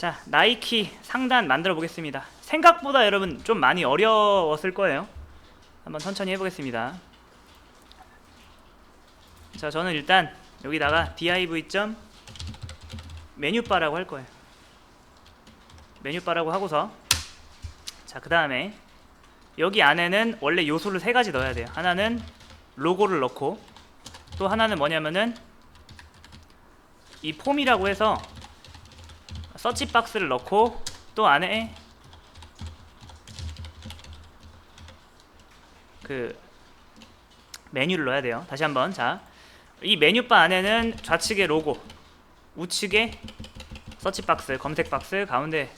자, 나이키 상단 만들어 보겠습니다. 생각보다 여러분 좀 많이 어려웠을 거예요. 한번 천천히 해보겠습니다. 자, 저는 일단 여기다가 div. 메뉴바라고 할 거예요. 메뉴바라고 하고서, 자, 그 다음에 여기 안에는 원래 요소를 세 가지 넣어야 돼요. 하나는 로고를 넣고, 또 하나는 뭐냐면은 이 폼이라고 해서 서치박스를 넣고, 또 안에 그 메뉴를 넣어야 돼요. 다시 한번. 자, 이 메뉴바 안에는 좌측에 로고, 우측에 서치박스, 검색박스, 가운데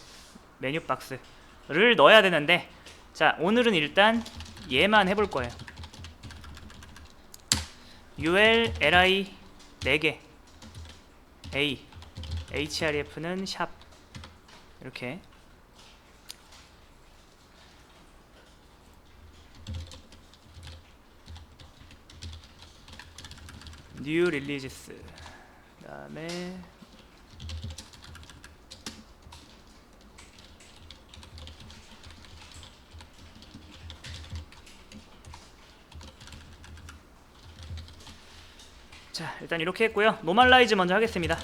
메뉴박스를 넣어야 되는데, 자, 오늘은 일단 얘만 해볼 거예요. ul, li 4개, a, href는 샵, 이렇게. new releases, 그 다음에 자, 일단 이렇게 했고요. 노멀라이즈 먼저 하겠습니다.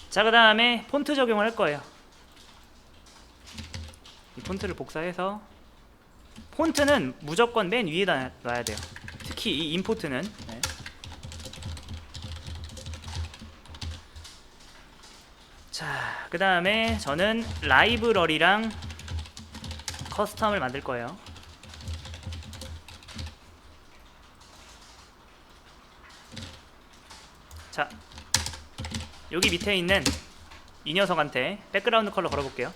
자, 그 다음에 폰트 적용을 할 거예요. 이 폰트를 복사해서, 폰트는 무조건 맨 위에다 놔야 돼요. 특히 이 임포트는. 네. 자, 그 다음에 저는 라이브러리랑 커스텀을 만들 거예요. 자, 여기 밑에 있는 이 녀석한테 백그라운드 컬러 걸어볼게요.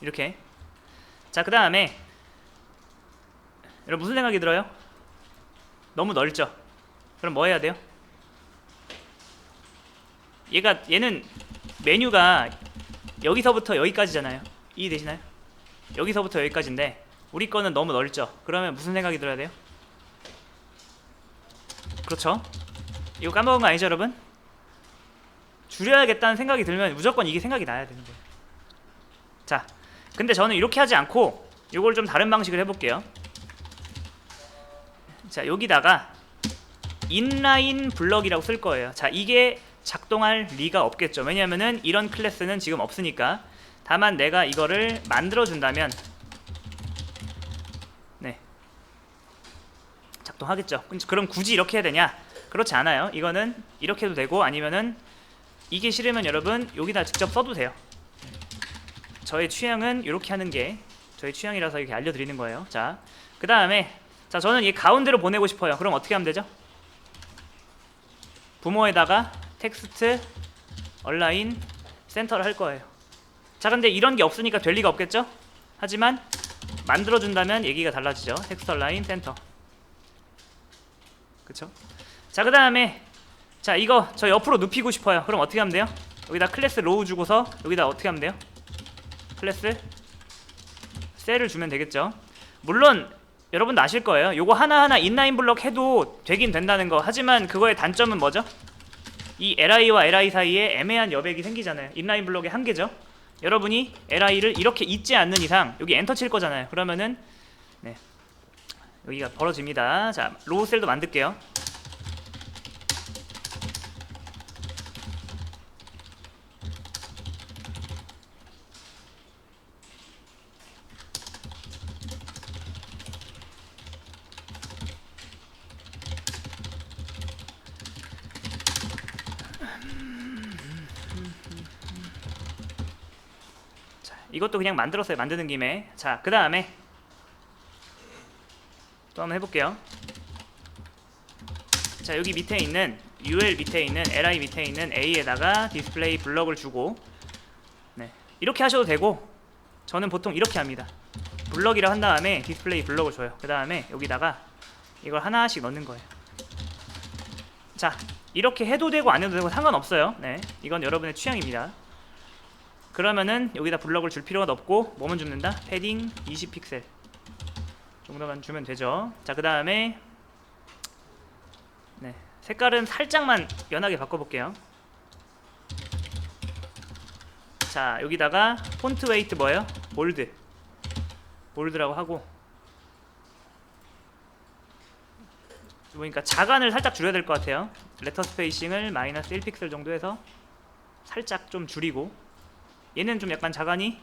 이렇게. 자, 그 다음에 여러분 무슨 생각이 들어요? 너무 넓죠? 그럼 뭐 해야 돼요? 얘는 메뉴가 여기서부터 여기까지잖아요. 이해되시나요? 여기서부터 여기까지인데 우리 거는 너무 넓죠? 그러면 무슨 생각이 들어야 돼요? 그렇죠? 이거 까먹은 거 아니죠, 여러분? 줄여야겠다는 생각이 들면 무조건 이게 생각이 나야 되는 거예요. 자, 근데 저는 이렇게 하지 않고 이걸 좀 다른 방식으로 해볼게요. 자, 여기다가 인라인 블럭이라고 쓸 거예요. 자, 이게 작동할 리가 없겠죠. 왜냐면은 이런 클래스는 지금 없으니까. 다만 내가 이거를 만들어 준다면 네, 작동하겠죠. 그럼 굳이 이렇게 해야 되냐? 그렇지 않아요. 이거는 이렇게 해도 되고, 아니면은 이게 싫으면 여러분 여기다 직접 써도 돼요. 저의 취향은 이렇게 하는 게 저의 취향이라서 이렇게 알려드리는 거예요. 자, 그 다음에, 자, 저는 이 가운데로 보내고 싶어요. 그럼 어떻게 하면 되죠? 부모에다가 텍스트 얼라인 센터를 할 거예요. 자, 근데 이런 게 없으니까 될 리가 없겠죠? 하지만 만들어준다면 얘기가 달라지죠. 텍스트 얼라인 센터. 그쵸? 자, 그 다음에, 자, 이거 저 옆으로 눕히고 싶어요. 그럼 어떻게 하면 돼요? 여기다 클래스 로우 주고서 여기다 어떻게 하면 돼요? 클래스 셀을 주면 되겠죠. 물론 여러분도 아실 거예요. 요거 하나하나 인라인 블럭 해도 되긴 된다는 거. 하지만 그거의 단점은 뭐죠? 이 li와 li 사이에 애매한 여백이 생기잖아요. 인라인 블럭의 한계죠. 여러분이 li를 이렇게 잊지 않는 이상 여기 엔터 칠 거잖아요. 그러면은 네, 여기가 벌어집니다. 자, 로우 셀도 만들게요. 이것도 그냥 만들었어요. 만드는 김에. 자, 그 다음에 또 한번 해볼게요. 자, 여기 밑에 있는 ul 밑에 있는 li 밑에 있는 a에다가 디스플레이 블럭을 주고, 네, 이렇게 하셔도 되고 저는 보통 이렇게 합니다. 블럭이라 한 다음에 디스플레이 블럭을 줘요. 그 다음에 여기다가 이걸 하나씩 넣는 거예요. 자, 이렇게 해도 되고 안 해도 되고 상관없어요. 네, 이건 여러분의 취향입니다. 그러면은 여기다 블럭을 줄 필요가 없고 뭐만 줍는다? 패딩 20픽셀 정도만 주면 되죠. 자, 그 다음에 네, 색깔은 살짝만 연하게 바꿔볼게요. 자, 여기다가 폰트 웨이트 뭐예요? 볼드라고 하고, 보니까 자간을 살짝 줄여야 될 것 같아요. 레터 스페이싱을 마이너스 1픽셀 정도 해서 살짝 좀 줄이고, 얘는 좀 약간 자간이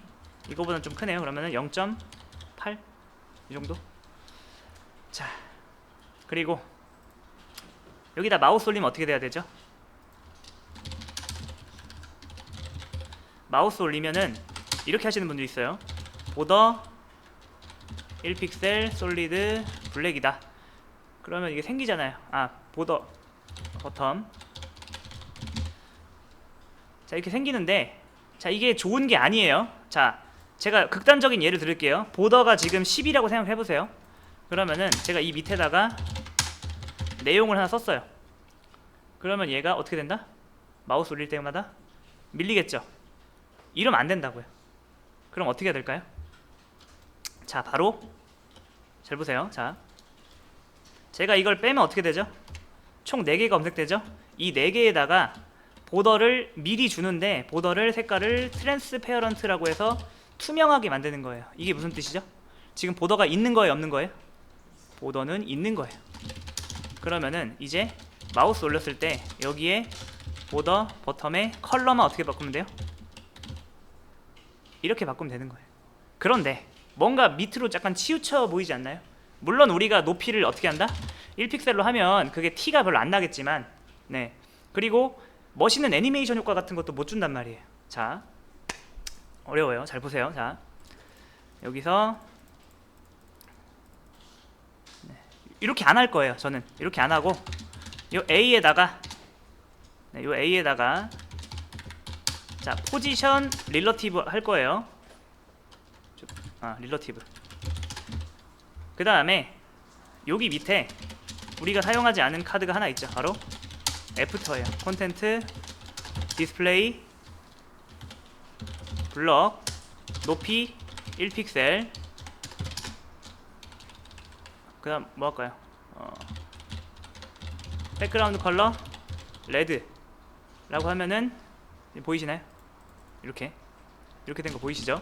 이거보다는 좀 크네요. 그러면은 0.8 이 정도. 자, 그리고 여기다 마우스 올리면 어떻게 돼야 되죠? 마우스 올리면은 이렇게 하시는 분도 있어요. 보더 1픽셀 솔리드 블랙이다. 그러면 이게 생기잖아요. 아, 보더 버텀. 자, 이렇게 생기는데, 자, 이게 좋은 게 아니에요. 자, 제가 극단적인 예를 들을게요. 보더가 지금 10이라고 생각해보세요. 그러면은 제가 이 밑에다가 내용을 하나 썼어요. 그러면 얘가 어떻게 된다? 마우스 올릴 때마다 밀리겠죠. 이러면 안 된다고요. 그럼 어떻게 해야 될까요? 자, 바로 잘 보세요. 자, 제가 이걸 빼면 어떻게 되죠? 총 4개가 검색되죠? 이 4개에다가 보더를 미리 주는데, 보더를 색깔을 트랜스페어런트라고 해서 투명하게 만드는 거예요. 이게 무슨 뜻이죠? 지금 보더가 있는 거예요, 없는 거예요? 보더는 있는 거예요. 그러면은 이제 마우스 올렸을 때 여기에 보더 버텀의 컬러만 어떻게 바꾸면 돼요? 이렇게 바꾸면 되는 거예요. 그런데 뭔가 밑으로 약간 치우쳐 보이지 않나요? 물론 우리가 높이를 어떻게 한다? 1픽셀로 하면 그게 티가 별로 안 나겠지만, 네, 그리고 멋있는 애니메이션 효과 같은 것도 못 준단 말이에요. 자, 어려워요. 잘 보세요. 자, 여기서 네, 이렇게 안 할 거예요. 저는 이렇게 안 하고 요 A에다가, 네, 요 A에다가 자, 포지션 릴러티브 할 거예요. 릴러티브. 그 다음에 여기 밑에 우리가 사용하지 않은 카드가 하나 있죠. 바로 애프터예요. 콘텐트, 디스플레이, 블럭, 높이 1픽셀. 그 다음 뭐 할까요? 백그라운드 컬러 레드 라고 하면은 보이시나요? 이렇게 된 거 보이시죠?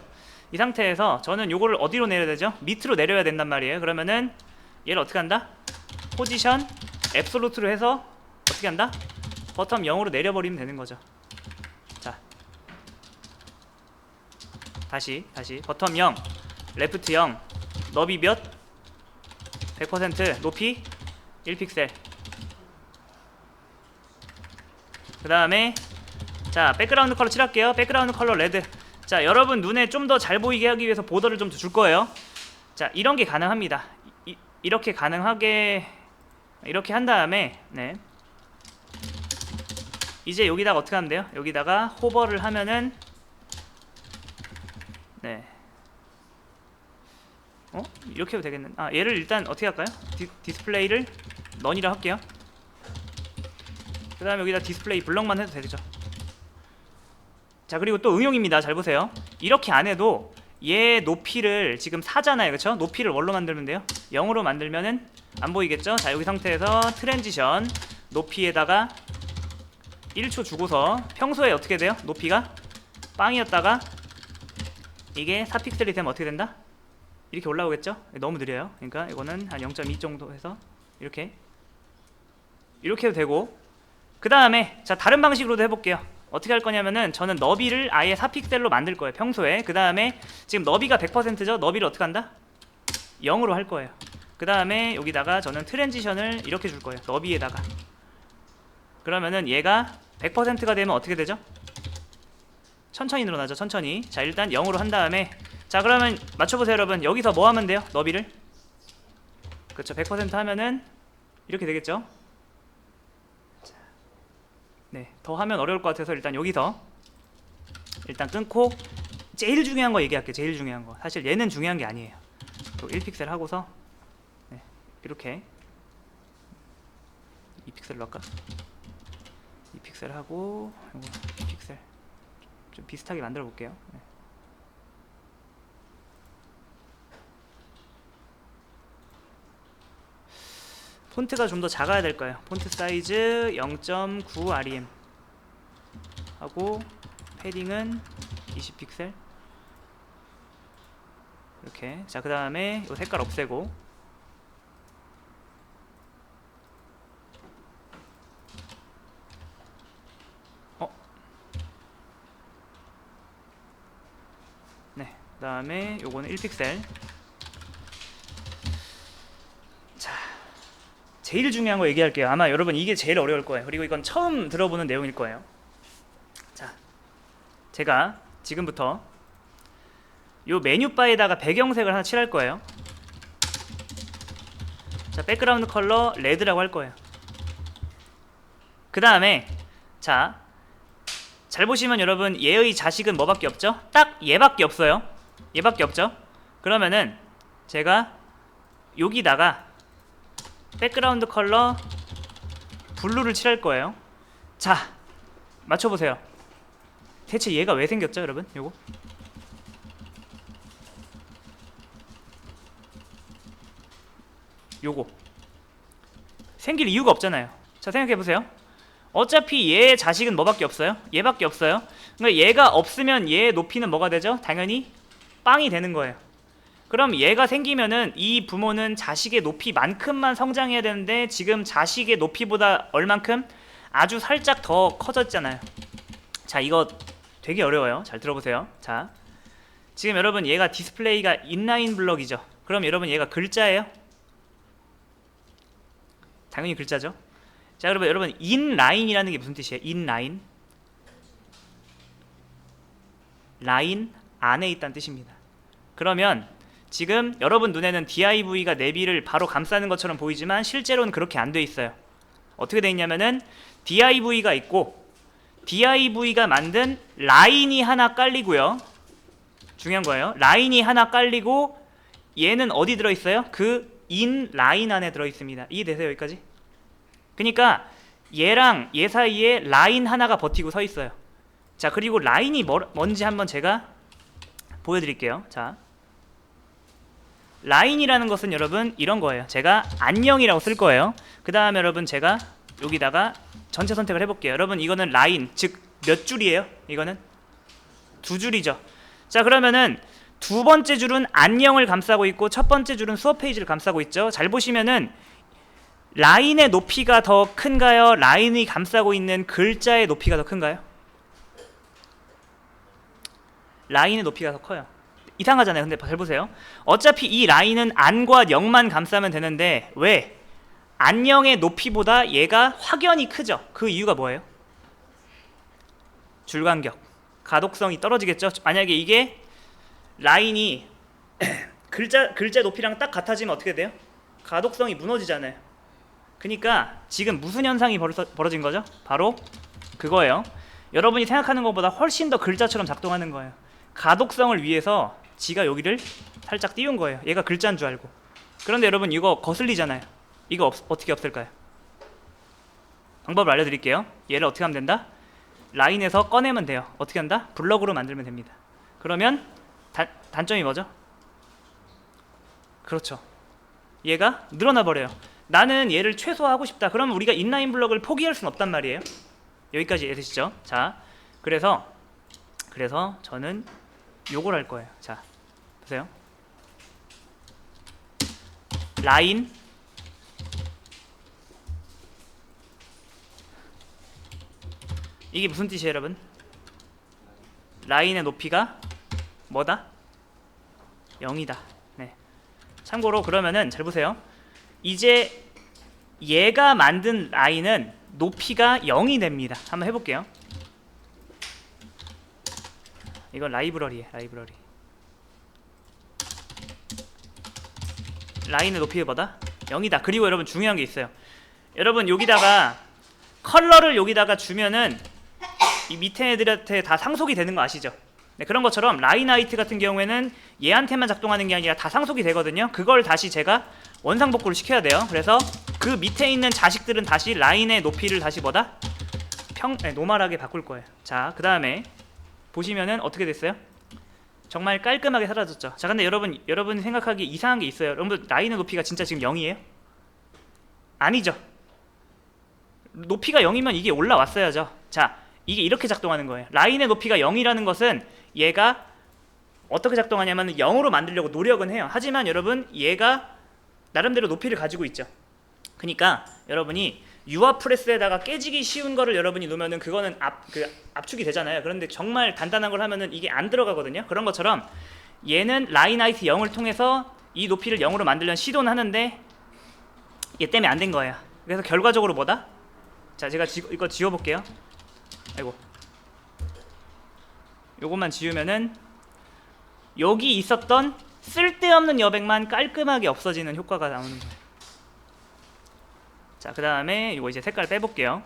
이 상태에서 저는 요거를 어디로 내려야 되죠? 밑으로 내려야 된단 말이에요. 그러면은 얘를 어떻게 한다? 포지션 앱솔루트로 해서 어떻게 한다? 버텀 0으로 내려버리면 되는 거죠. 자, 다시 버텀 0, 레프트 0, 너비 몇? 100%, 높이 1픽셀. 그 다음에 자, 백그라운드 컬러 칠할게요. 백그라운드 컬러 레드. 자, 여러분 눈에 좀 더 잘 보이게 하기 위해서 보더를 좀 줄 거예요. 자, 이런 게 가능합니다. 이렇게 가능하게 이렇게 한 다음에, 네, 이제 여기다가 어떻게 하면 돼요? 여기다가 호버를 하면은, 네, 이렇게 해도 되겠는. 얘를 일단 어떻게 할까요? 디스플레이를 넌이라 할게요. 그 다음에 여기다 디스플레이 블럭만 해도 되죠. 자, 그리고 또 응용입니다. 잘 보세요. 이렇게 안 해도 얘 높이를 지금 4잖아요. 그쵸? 높이를 뭘로 만들면 돼요? 0으로 만들면은 안 보이겠죠? 자, 여기 상태에서 트랜지션 높이에다가 1초 주고서 평소에 어떻게 돼요? 높이가 빵이었다가 이게 4픽셀이 되면 어떻게 된다? 이렇게 올라오겠죠? 너무 느려요. 그러니까 이거는 한 0.2 정도 해서 이렇게 해도 되고, 그 다음에 자, 다른 방식으로도 해볼게요. 어떻게 할 거냐면은 저는 너비를 아예 4픽셀로 만들 거예요. 평소에. 그 다음에 지금 너비가 100%죠? 너비를 어떻게 한다? 0으로 할 거예요. 그 다음에 여기다가 저는 트랜지션을 이렇게 줄 거예요. 너비에다가. 그러면은 얘가 100%가 되면 어떻게 되죠? 천천히 늘어나죠. 천천히. 자, 일단 0으로 한 다음에, 자, 그러면 맞춰보세요 여러분. 여기서 뭐 하면 돼요? 너비를, 그렇죠, 100% 하면은 이렇게 되겠죠. 네, 더 하면 어려울 것 같아서 일단 여기서 일단 끊고 제일 중요한 거 얘기할게요. 제일 중요한 거. 사실 얘는 중요한 게 아니에요. 또 1픽셀 하고서 네, 이렇게 2픽셀로 할까? 2픽셀 하고 이거 2픽셀 좀 비슷하게 만들어 볼게요. 네. 폰트가 좀 더 작아야 될 거예요. 폰트 사이즈 0.9 rem 하고 패딩은 20픽셀 이렇게. 자, 그 다음에 이 색깔 없애고 네, 그 다음에 요거는 1픽셀. 자, 제일 중요한 거 얘기할게요. 아마 여러분 이게 제일 어려울 거예요. 그리고 이건 처음 들어보는 내용일 거예요. 자, 제가 지금부터 요 메뉴바에다가 배경색을 하나 칠할 거예요. 자, 백그라운드 컬러 레드라고 할 거예요. 그 다음에 자, 잘 보시면 여러분 얘의 자식은 뭐밖에 없죠? 딱 얘밖에 없어요. 얘밖에 없죠? 그러면은 제가 여기다가 백그라운드 컬러 블루를 칠할 거예요. 자, 맞춰보세요. 대체 얘가 왜 생겼죠, 여러분? 요거 생길 이유가 없잖아요. 자, 생각해보세요. 어차피 얘의 자식은 뭐밖에 없어요? 얘밖에 없어요. 그러니까 얘가 없으면 얘의 높이는 뭐가 되죠? 당연히 빵이 되는 거예요. 그럼 얘가 생기면은 이 부모는 자식의 높이만큼만 성장해야 되는데 지금 자식의 높이보다 얼만큼? 아주 살짝 더 커졌잖아요. 자, 이거 되게 어려워요. 잘 들어보세요. 자, 지금 여러분 얘가 디스플레이가 인라인 블럭이죠. 그럼 여러분 얘가 글자예요? 당연히 글자죠. 자, 그러면 여러분 인라인이라는 게 무슨 뜻이에요? 인라인, 라인 안에 있다는 뜻입니다. 그러면 지금 여러분 눈에는 div가 내비를 바로 감싸는 것처럼 보이지만 실제로는 그렇게 안 돼 있어요. 어떻게 돼 있냐면은 div가 있고 div가 만든 라인이 하나 깔리고요. 중요한 거예요. 라인이 하나 깔리고 얘는 어디 들어 있어요? 그 인 라인 안에 들어 있습니다. 이해되세요, 여기까지? 그러니까 얘랑 얘 사이에 라인 하나가 버티고 서 있어요. 자, 그리고 라인이 뭔지 한번 제가 보여드릴게요. 자, 라인이라는 것은 여러분 이런 거예요. 제가 안녕이라고 쓸 거예요. 그 다음에 여러분 제가 여기다가 전체 선택을 해볼게요. 여러분 이거는 라인, 즉 몇 줄이에요? 이거는 두 줄이죠. 자, 그러면은 두 번째 줄은 안녕을 감싸고 있고 첫 번째 줄은 수업 페이지를 감싸고 있죠. 잘 보시면은 라인의 높이가 더 큰가요? 라인이 감싸고 있는 글자의 높이가 더 큰가요? 라인의 높이가 더 커요. 이상하잖아요. 근데 잘 보세요. 어차피 이 라인은 안과 0만 감싸면 되는데 왜? 안녕의 높이보다 얘가 확연히 크죠. 그 이유가 뭐예요? 줄간격, 가독성이 떨어지겠죠. 만약에 이게 라인이 글자 높이랑 딱 같아지면 어떻게 돼요? 가독성이 무너지잖아요. 그러니까 지금 무슨 현상이 벌어진 거죠? 바로 그거예요. 여러분이 생각하는 것보다 훨씬 더 글자처럼 작동하는 거예요. 가독성을 위해서 지가 여기를 살짝 띄운 거예요. 얘가 글자인 줄 알고. 그런데 여러분 이거 거슬리잖아요. 이거 어떻게 없앨까요? 방법을 알려드릴게요. 얘를 어떻게 하면 된다? 라인에서 꺼내면 돼요. 어떻게 한다? 블럭으로 만들면 됩니다. 그러면 단점이 뭐죠? 그렇죠. 얘가 늘어나 버려요. 나는 얘를 최소화하고 싶다. 그러면 우리가 인라인 블럭을 포기할 수는 없단 말이에요. 여기까지 이해되시죠? 자, 그래서 저는 요걸 할 거예요. 자, 보세요. 라인 이게 무슨 뜻이에요, 여러분? 라인의 높이가 뭐다? 0이다. 네. 참고로 그러면은 잘 보세요. 이제 얘가 만든 라인은 높이가 0이 됩니다. 한번 해볼게요. 이건 라이브러리에 라이브러리. 라인의 높이가 뭐다? 0이다. 그리고 여러분 중요한 게 있어요. 여러분 여기다가 컬러를 여기다가 주면은 이 밑에 애들한테 다 상속이 되는 거 아시죠? 네, 그런 것처럼 라인 하이트 같은 경우에는 얘한테만 작동하는 게 아니라 다 상속이 되거든요. 그걸 다시 제가 원상복구를 시켜야 돼요. 그래서 그 밑에 있는 자식들은 다시 라인의 높이를 다시 뭐다? 노멀하게 바꿀 거예요. 자, 그 다음에 보시면은 어떻게 됐어요? 정말 깔끔하게 사라졌죠. 자, 근데 여러분이 생각하기 이상한 게 있어요. 여러분들 라인의 높이가 진짜 지금 0이에요? 아니죠. 높이가 0이면 이게 올라왔어야죠. 자, 이게 이렇게 작동하는 거예요. 라인의 높이가 0이라는 것은 얘가 어떻게 작동하냐면 0으로 만들려고 노력은 해요. 하지만 여러분 얘가 나름대로 높이를 가지고 있죠. 그러니까 여러분이 유아 프레스에다가 깨지기 쉬운 거를 여러분이 놓으면은 그거는 압축이 되잖아요. 그런데 정말 단단한 걸 하면은 이게 안 들어가거든요. 그런 것처럼 얘는 라인 하이트 0을 통해서 이 높이를 0으로 만들려는 시도는 하는데 얘 때문에 안 된 거예요. 그래서 결과적으로 뭐다? 자, 제가 이거 지워볼게요. 아이고, 요것만 지우면은 여기 있었던 쓸데없는 여백만 깔끔하게 없어지는 효과가 나오는 거예요. 자, 그 다음에 이거 이제 색깔 빼볼게요.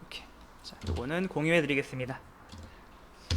이렇게. 자, 요거는 공유해드리겠습니다.